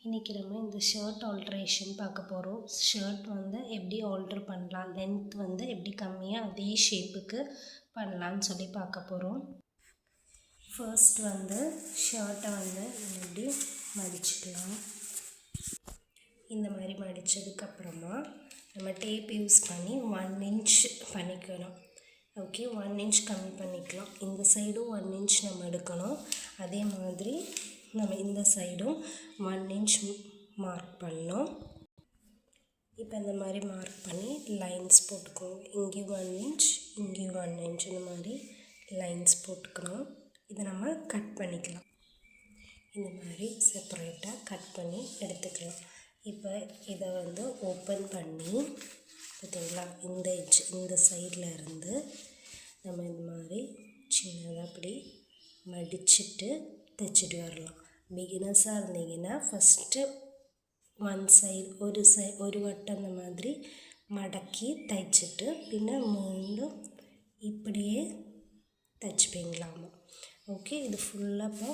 இன்றைக்கி நம்ம இந்த ஷர்ட் ஆல்ட்ரேஷன் பார்க்க போகிறோம். ஷர்ட் வந்து எப்படி ஆல்ட்ரு பண்ணலாம், லென்த் வந்து எப்படி கம்மியாக அதே ஷேப்புக்கு பண்ணலான்னு சொல்லி பார்க்க போகிறோம். ஃபர்ஸ்ட் வந்து ஷர்ட்டை வந்து இப்படி மடிச்சுக்கலாம். இந்த மாதிரி மடித்ததுக்கப்புறமா நம்ம டேப் யூஸ் பண்ணி 1 இன்ச் பண்ணிக்கணும். ஓகே, 1 இன்ச் கம்மி பண்ணிக்கலாம். இந்த சைடும் 1 இன்ச் நம்ம எடுக்கணும். அதே மாதிரி நம்ம இந்த சைடும் 1 இன்ச் மார்க் பண்ணோம். இப்போ இந்த மாதிரி மார்க் பண்ணி லைன்ஸ் போட்டுக்கோங்க. இங்கே 1 இன்ச், இங்கே 1 இன்ச், இந்த மாதிரி லைன்ஸ் போட்டுக்கணும். இதை நம்ம கட் பண்ணிக்கலாம். இந்த மாதிரி செப்பரேட்டாக கட் பண்ணி எடுத்துக்கலாம். இப்போ இதை வந்து ஓப்பன் பண்ணி பார்த்தீங்களா, இந்த எட்ஜ் இந்த சைடில் இருந்து நம்ம இந்த மாதிரி சின்னதாக அப்படி மடிச்சுட்டு தைச்சிட்டு வரலாம். பிகினர்ஸாக இருந்தீங்கன்னா ஃபஸ்ட்டு ஒரு வட்டம் இந்த மாதிரி மடக்கி தைச்சிட்டு பின்ன மீண்டும் இப்படியே தைச்சிப்பீங்களாமா. ஓகே, இது ஃபுல்லாக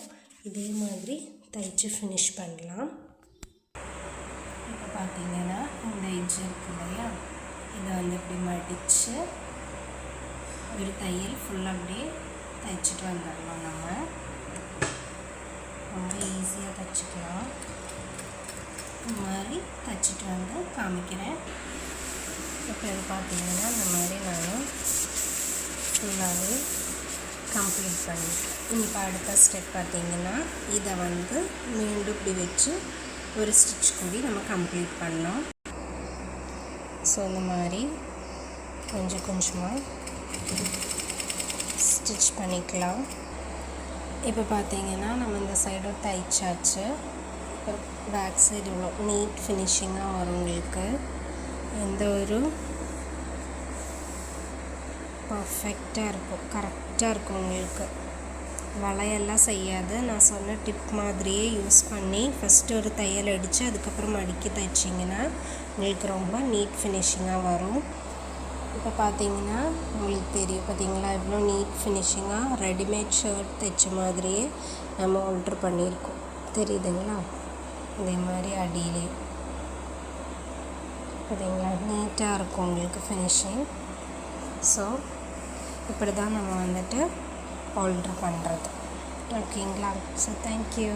இதே மாதிரி தைச்சி ஃபினிஷ் பண்ணலாம். இப்போ பார்த்தீங்கன்னா இந்த எட்ஜ் இருக்கு இல்லையா, இதை வந்து இப்படி மடித்து ஒரு தையல் ஃபுல்லாக அப்படியே தைச்சிட்டு வந்துடலாம். நம்ம ரொம்ப ஈஸியாக தைச்சிக்கலாம். இந்த மாதிரி தைச்சிட்டு வந்து காமிக்கிறேன். இப்போ இது பார்த்தீங்கன்னா இந்த மாதிரி நான் ஃபுல்லாகவே கம்ப்ளீட் பண்ணிட்டேன். இப்போ அடுத்த ஸ்டெப் பார்த்திங்கன்னா இதை வந்து மீண்டும் இப்படி வச்சு ஒரு ஸ்டிச் கூடி நம்ம கம்ப்ளீட் பண்ணோம். ஸோ இந்த மாதிரி கொஞ்சம் கொஞ்சமாக ஸ்டிச் பண்ணிக்கலாம். இப்போ பார்த்தீங்கன்னா நம்ம இந்த சைடும் தைச்சாச்சு. இப்போ பேக் சைடு இவ்வளோ நீட் ஃபினிஷிங்காக வரும். உங்களுக்கு எந்த ஒரு பர்ஃபெக்டாக இருக்கும், கரெக்டாக இருக்கும். உங்களுக்கு வளையெல்லாம் செய்யாது. நான் சொன்ன டிப் மாதிரியே யூஸ் பண்ணி ஃபஸ்ட்டு ஒரு தையல் அடித்து அதுக்கப்புறம் மடிக்கி தைச்சிங்கன்னா உங்களுக்கு ரொம்ப நீட் ஃபினிஷிங்காக வரும். இப்போ பார்த்தீங்கன்னா உங்களுக்கு தெரியும் பார்த்தீங்களா, இவ்வளோ நீட் ஃபினிஷிங்காக ரெடிமேட் ஷர்ட் தைச்ச மாதிரியே நம்ம ஆல்ட்ரு பண்ணியிருக்கோம். தெரியுதுங்களா? இதே மாதிரி அடியிலே பார்த்தீங்களா நீட்டாக இருக்கும் உங்களுக்கு ஃபினிஷிங். ஸோ இப்படி தான் நம்ம வந்துட்டு ஆல்ட்ரு பண்ணுறது. ஓகேங்களா? So thank you.